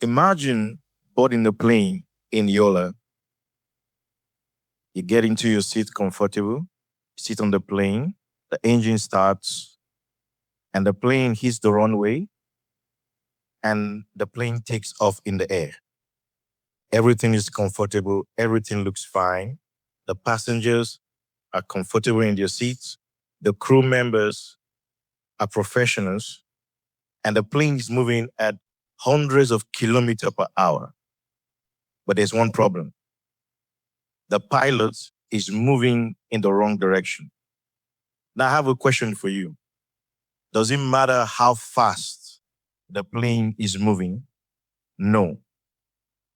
Imagine boarding the plane in Yola. You get into your seat comfortable, sit on the plane, the engine starts, and the plane hits the runway, and the plane takes off in the air. Everything is comfortable, everything looks fine. The passengers are comfortable in their seats, the crew members are professionals, and the plane is moving at hundreds of kilometers per hour. But there's one problem. The pilot is moving in the wrong direction. Now, I have a question for you. Does it matter how fast the plane is moving? No.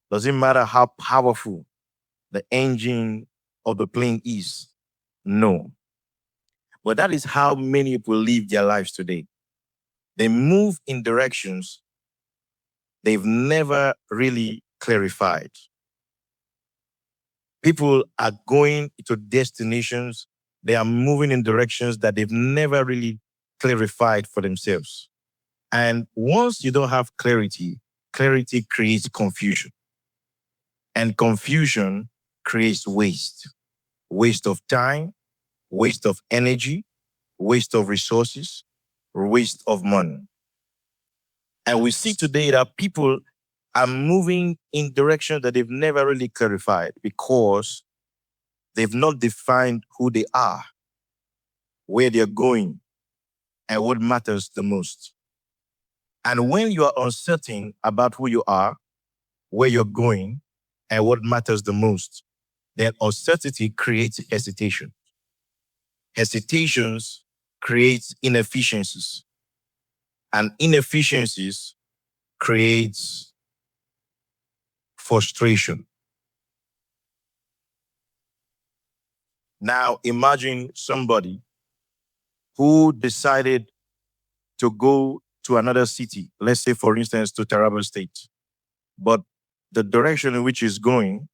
Does it matter how powerful the engine of the plane is? No. But that is how many people live their lives today. They move in directions they've never really clarified. People are going to destinations, they are moving in directions that they've never really clarified for themselves. And once you don't have clarity, clarity creates confusion. And confusion creates waste. Waste of time, waste of energy, waste of resources, waste of money. And we see today that people are moving in directions that they've never really clarified because they've not defined who they are, where they're going, and what matters the most. And when you are uncertain about who you are, where you're going, and what matters the most, then uncertainty creates hesitation. Hesitations create inefficiencies, and inefficiencies creates frustration. Now imagine somebody who decided to go to another city, let's say for instance to Taraba State, but the direction in which he's going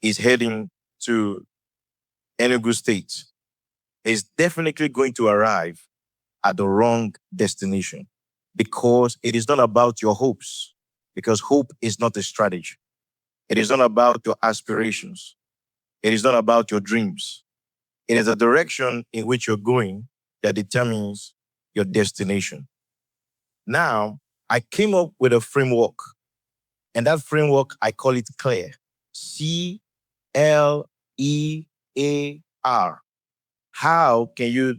is heading to Enugu State. He's definitely going to arrive at the wrong destination because it is not about your hopes, because hope is not a strategy. It is not about your aspirations. It is not about your dreams. It is a direction in which you're going that determines your destination. Now, I came up with a framework, and that framework, I call it CLEAR. CLEAR. How can you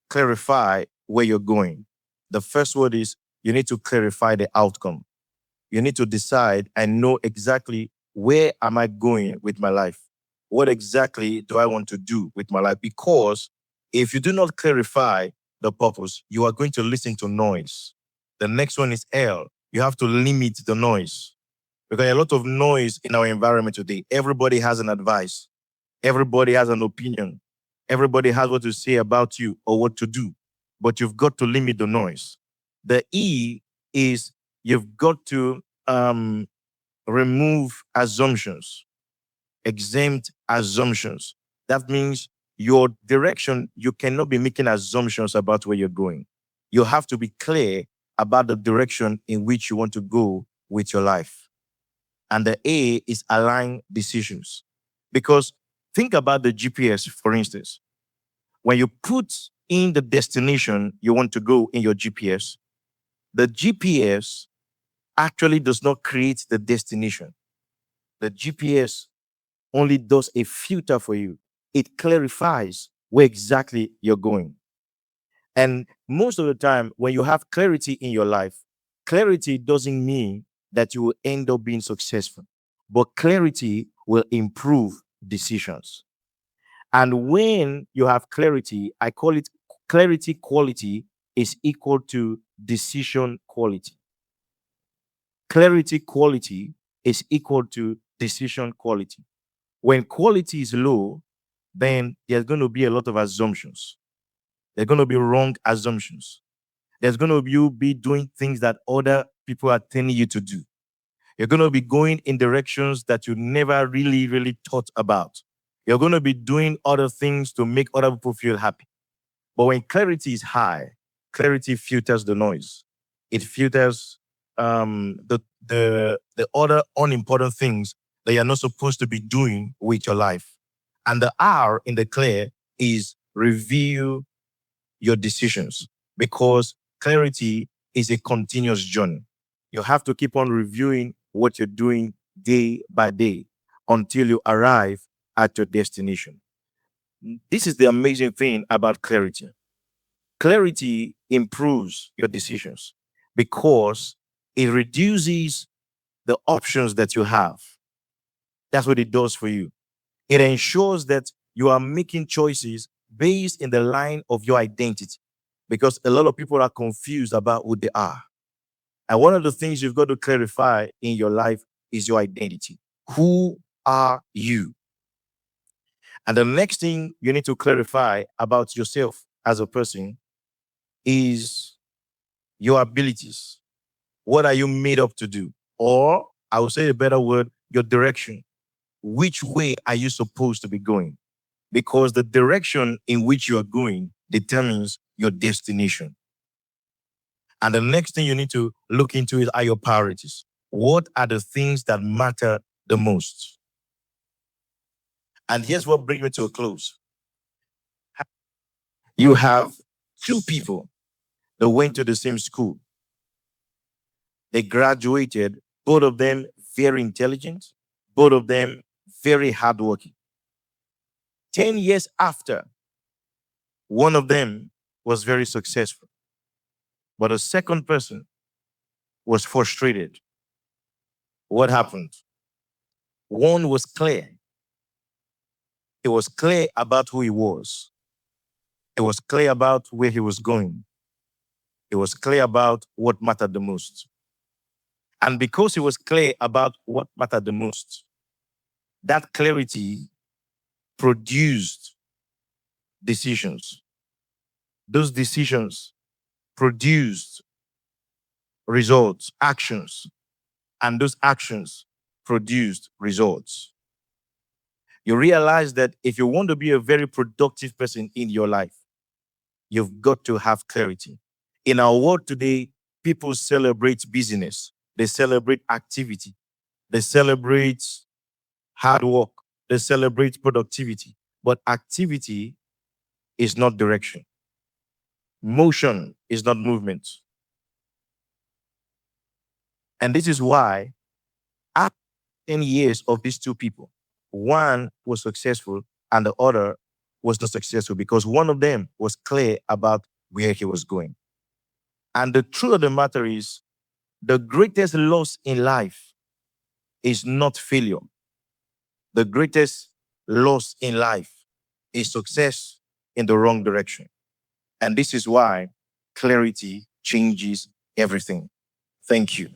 clarify where you're going? The first word is you need to clarify the outcome. You need to decide and know exactly where am I going with my life? What exactly do I want to do with my life? Because if you do not clarify the purpose, you are going to listen to noise. The next one is L. You have to limit the noise. Because a lot of noise in our environment today. Everybody has an advice. Everybody has an opinion. Everybody has what to say about you or what to do. But you've got to limit the noise. The E is you've got to remove assumptions, exempt assumptions. That means your direction, you cannot be making assumptions about where you're going. You have to be clear about the direction in which you want to go with your life. And the A is align decisions. Because think about the GPS, for instance. When you put in the destination you want to go in your GPS, the GPS actually does not create the destination. The GPS only does a filter for you. It clarifies where exactly you're going. And most of the time, when you have clarity in your life, clarity doesn't mean that you will end up being successful, but clarity will improve decisions. And when you have clarity, I call it clarity quality is equal to decision quality. Clarity quality is equal to decision quality. When quality is low, then there's going to be a lot of assumptions. There's going to be wrong assumptions. There's going to be you be doing things that other people are telling you to do. You're going to be going in directions that you never really thought about. You're going to be doing other things to make other people feel happy. But when clarity is high, clarity filters the noise. It filters the other unimportant things that you're not supposed to be doing with your life. And the R in the clear is review your decisions, because clarity is a continuous journey. You have to keep on reviewing what you're doing day by day until you arrive at your destination. This is the amazing thing about clarity. Clarity improves your decisions because it reduces the options that you have. That's what it does for you. It ensures that you are making choices based in the line of your identity, because a lot of people are confused about who they are. And one of the things you've got to clarify in your life is your identity. Who are you? And the next thing you need to clarify about yourself as a person is your abilities. What are you made up to do? Or I would say a better word, your direction. Which way are you supposed to be going? Because the direction in which you are going determines your destination. And the next thing you need to look into is, are your priorities. What are the things that matter the most? And here's what brings me to a close. You have two people that went to the same school. They graduated, both of them very intelligent, both of them very hardworking. 10 years after, one of them was very successful, but a second person was frustrated. What happened? One was clear. He was clear about who he was. He was clear about where he was going. He was clear about what mattered the most. And because he was clear about what mattered the most, that clarity produced decisions. Those decisions produced results, actions, and those actions produced results. You realize that if you want to be a very productive person in your life, you've got to have clarity. In our world today, people celebrate business, they celebrate activity, they celebrate hard work, they celebrate productivity. But activity is not direction, motion is not movement. And this is why, after 10 years of these two people, one was successful and the other was not successful, because one of them was clear about where he was going. And the truth of the matter is, the greatest loss in life is not failure. The greatest loss in life is success in the wrong direction. And this is why clarity changes everything. Thank you.